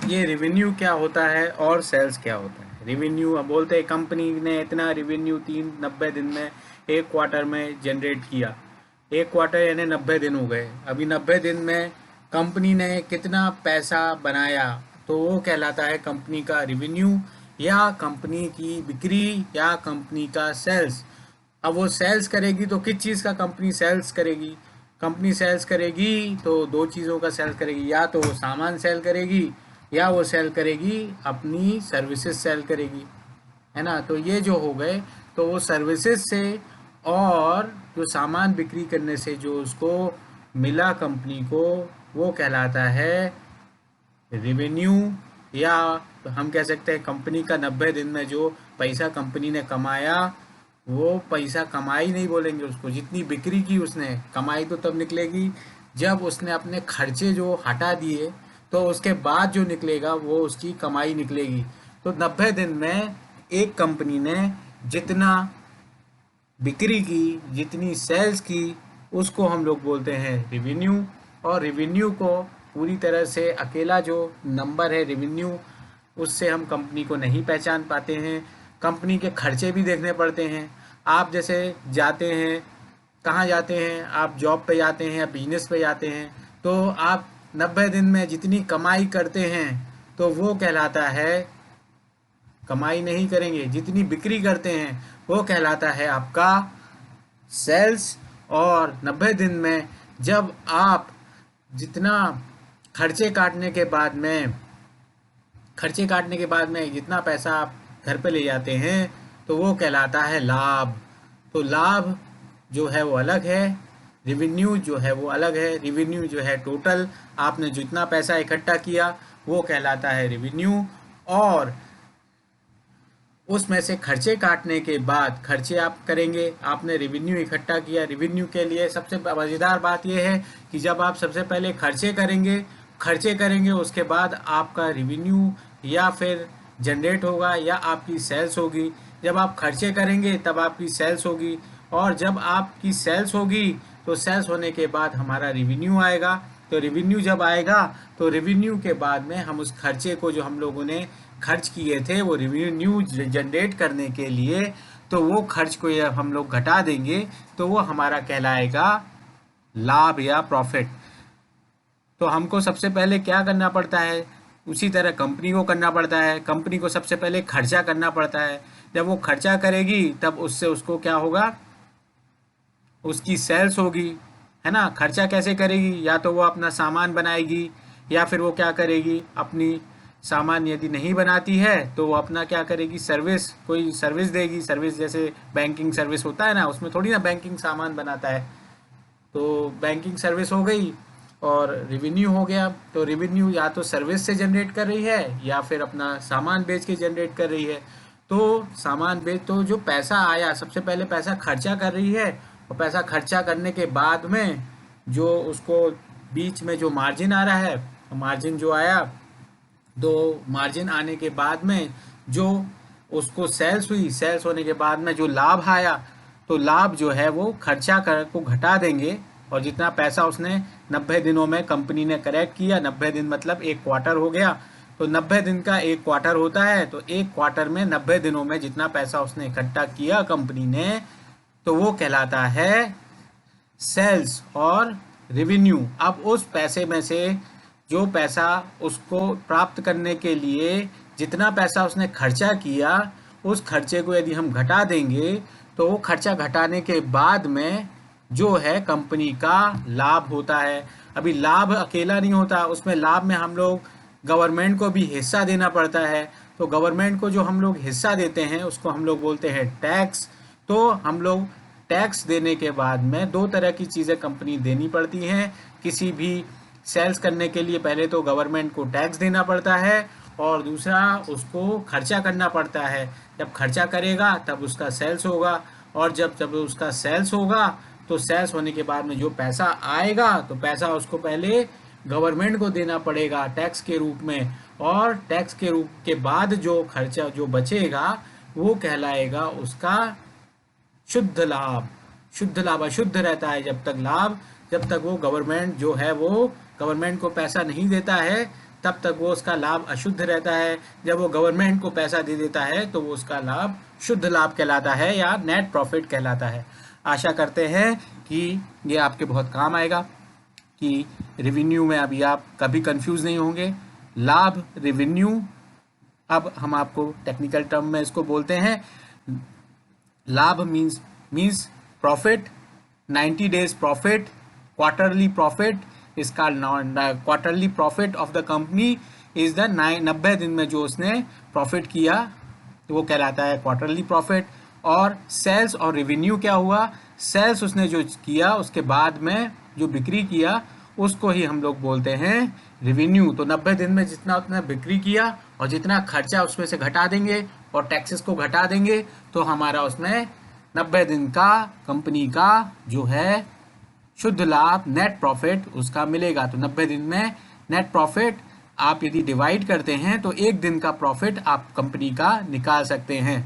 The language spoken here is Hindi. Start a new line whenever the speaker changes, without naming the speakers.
ये रेवेन्यू क्या होता है और सेल्स क्या होता है। रेवेन्यू, अब बोलते हैं कंपनी ने इतना रेवेन्यू 90 दिन में, एक क्वार्टर में जनरेट किया। एक क्वार्टर यानी 90 दिन हो गए। अभी 90 दिन में कंपनी ने कितना पैसा बनाया, तो वो कहलाता है कंपनी का रेवेन्यू या कंपनी की बिक्री या कंपनी का सेल्स। अब वो सेल्स करेगी तो किस चीज़ का कंपनी सेल्स करेगी? कंपनी सेल्स करेगी तो दो चीज़ों का सेल करेगी, या तो वो सामान सेल करेगी या वो सेल करेगी अपनी सर्विसेज सेल करेगी, है ना। तो ये जो हो गए, तो वो सर्विसेज से और जो सामान बिक्री करने से जो उसको मिला कंपनी को, वो कहलाता है रेवेन्यू। या हम कह सकते हैं कंपनी का 90 दिन में जो पैसा कंपनी ने कमाया, वो पैसा कमाई नहीं बोलेंगे उसको, जितनी बिक्री की उसने, कमाई तो तब निकलेगी जब उसने अपने खर्चे जो हटा दिए, तो उसके बाद जो निकलेगा वो उसकी कमाई निकलेगी। तो 90 दिन में एक कंपनी ने जितना बिक्री की, जितनी सेल्स की, उसको हम लोग बोलते हैं रेवेन्यू। और रेवेन्यू को पूरी तरह से अकेला जो नंबर है रेवेन्यू, उससे हम कंपनी को नहीं पहचान पाते हैं। कंपनी के खर्चे भी देखने पड़ते हैं। आप जैसे जाते हैं, कहाँ जाते हैं, आप जॉब पे जाते हैं या बिजनेस पे जाते हैं, तो आप 90 दिन में जितनी कमाई करते हैं तो वो कहलाता है, कमाई नहीं करेंगे, जितनी बिक्री करते हैं वो कहलाता है आपका सेल्स। और 90 दिन में जब आप जितना खर्चे काटने के बाद में, जितना पैसा आप घर पे ले जाते हैं, तो वो कहलाता है लाभ। तो लाभ जो है वो अलग है, रेवेन्यू जो है वो अलग है। रेवेन्यू जो है टोटल आपने जितना पैसा इकट्ठा किया, वो कहलाता है रेवेन्यू। और उसमें से खर्चे काटने के बाद, खर्चे आप करेंगे, आपने रेवेन्यू इकट्ठा किया। रेवेन्यू के लिए सबसे मज़ेदार बात यह है कि जब आप सबसे पहले खर्चे करेंगे उसके बाद आपका रेवेन्यू या फिर जनरेट होगा या आपकी सेल्स होगी। जब आप खर्चे करेंगे तब आपकी सेल्स होगी, और जब आपकी सेल्स होगी तो सेल्स होने के बाद हमारा रेवेन्यू आएगा। तो रेवेन्यू जब आएगा, तो रेवेन्यू के बाद में हम उस खर्चे को जो हम लोगों ने खर्च किए थे वो रेवेन्यू जनरेट करने के लिए, तो वो खर्च को हम लोग घटा देंगे, तो वो हमारा कहलाएगा लाभ या प्रॉफिट। तो हमको सबसे पहले क्या करना पड़ता है, उसी तरह कंपनी को करना पड़ता है। कंपनी को सबसे पहले खर्चा करना पड़ता है। जब वो खर्चा करेगी तब उससे उसको क्या होगा, उसकी सेल्स होगी, है ना। खर्चा कैसे करेगी? या तो वो अपना सामान बनाएगी, या फिर वो क्या करेगी, अपनी सामान यदि नहीं बनाती है तो वो अपना क्या करेगी, सर्विस, कोई सर्विस देगी। सर्विस जैसे बैंकिंग सर्विस होता है ना, उसमें थोड़ी ना बैंकिंग सामान बनाता है। तो बैंकिंग सर्विस हो गई और रेवेन्यू हो गया। तो रेवेन्यू या तो सर्विस से जनरेट कर रही है या फिर अपना सामान बेच के जनरेट कर रही है। तो सामान बेच, तो जो पैसा आया, सबसे पहले पैसा खर्चा कर रही है, और पैसा खर्चा करने के बाद में जो उसको बीच में जो मार्जिन आ रहा है, मार्जिन जो आया, तो मार्जिन आने के बाद में जो उसको सेल्स हुई, सेल्स होने के बाद में जो लाभ आया, तो लाभ जो है वो खर्चा कर को घटा देंगे। और जितना पैसा उसने 90 दिनों में कंपनी ने कलेक्ट किया, 90 दिन मतलब एक क्वार्टर हो गया, तो 90 दिन का एक क्वार्टर होता है। तो एक क्वार्टर में 90 दिनों में जितना पैसा उसने इकट्ठा किया कंपनी ने, तो वो कहलाता है सेल्स और रेवेन्यू। अब उस पैसे में से जो पैसा उसको प्राप्त करने के लिए जितना पैसा उसने खर्चा किया, उस खर्चे को यदि हम घटा देंगे, तो वो खर्चा घटाने के बाद में जो है कंपनी का लाभ होता है। अभी लाभ अकेला नहीं होता, उसमें लाभ में हम लोग गवर्नमेंट को भी हिस्सा देना पड़ता है। तो गवर्नमेंट को जो हम लोग हिस्सा देते हैं उसको हम लोग बोलते हैं टैक्स। तो हम लोग टैक्स देने के बाद में दो तरह की चीज़ें कंपनी देनी पड़ती हैं। किसी भी सेल्स करने के लिए पहले तो गवर्नमेंट को टैक्स देना पड़ता है, और दूसरा उसको खर्चा करना पड़ता है। जब खर्चा करेगा तब उसका सेल्स होगा, और जब जब उसका सेल्स होगा, तो सेल्स होने के बाद में जो पैसा आएगा, तो पैसा उसको पहले गवर्नमेंट को देना पड़ेगा टैक्स के रूप में, और टैक्स के रूप के बाद जो खर्चा जो बचेगा वो कहलाएगा उसका शुद्ध लाभ। शुद्ध लाभ अशुद्ध रहता है जब तक लाभ, जब तक वो गवर्नमेंट जो है वो गवर्नमेंट को पैसा नहीं देता है, तब तक वो उसका लाभ अशुद्ध रहता है। जब वो गवर्नमेंट को पैसा दे देता है तो वो उसका लाभ शुद्ध लाभ कहलाता है या नेट प्रॉफिट कहलाता है। आशा करते हैं कि ये आपके बहुत काम आएगा, कि रेवेन्यू में अभी आप कभी कंफ्यूज नहीं होंगे। लाभ, रेवेन्यू, अब हम आपको टेक्निकल टर्म में इसको बोलते हैं। लाभ means profit, 90 days profit, quarterly profit. इसका quarterly profit of the company is the 90 दिन में जो उसने प्रॉफिट किया तो वो कहलाता है क्वार्टरली प्रॉफिट। और सेल्स और रेवेन्यू क्या हुआ, सेल्स उसने जो किया उसके बाद में जो बिक्री किया उसको ही हम लोग बोलते हैं रेवेन्यू। तो 90 दिन में जितना उसने बिक्री किया और जितना खर्चा उसमें से घटा देंगे और टैक्सेस को घटा देंगे तो हमारा उसमें 90 दिन का कंपनी का जो है शुद्ध लाभ, नेट प्रॉफिट उसका मिलेगा। तो 90 दिन में नेट प्रॉफिट आप यदि डिवाइड करते हैं तो एक दिन का प्रॉफिट आप कंपनी का निकाल सकते हैं।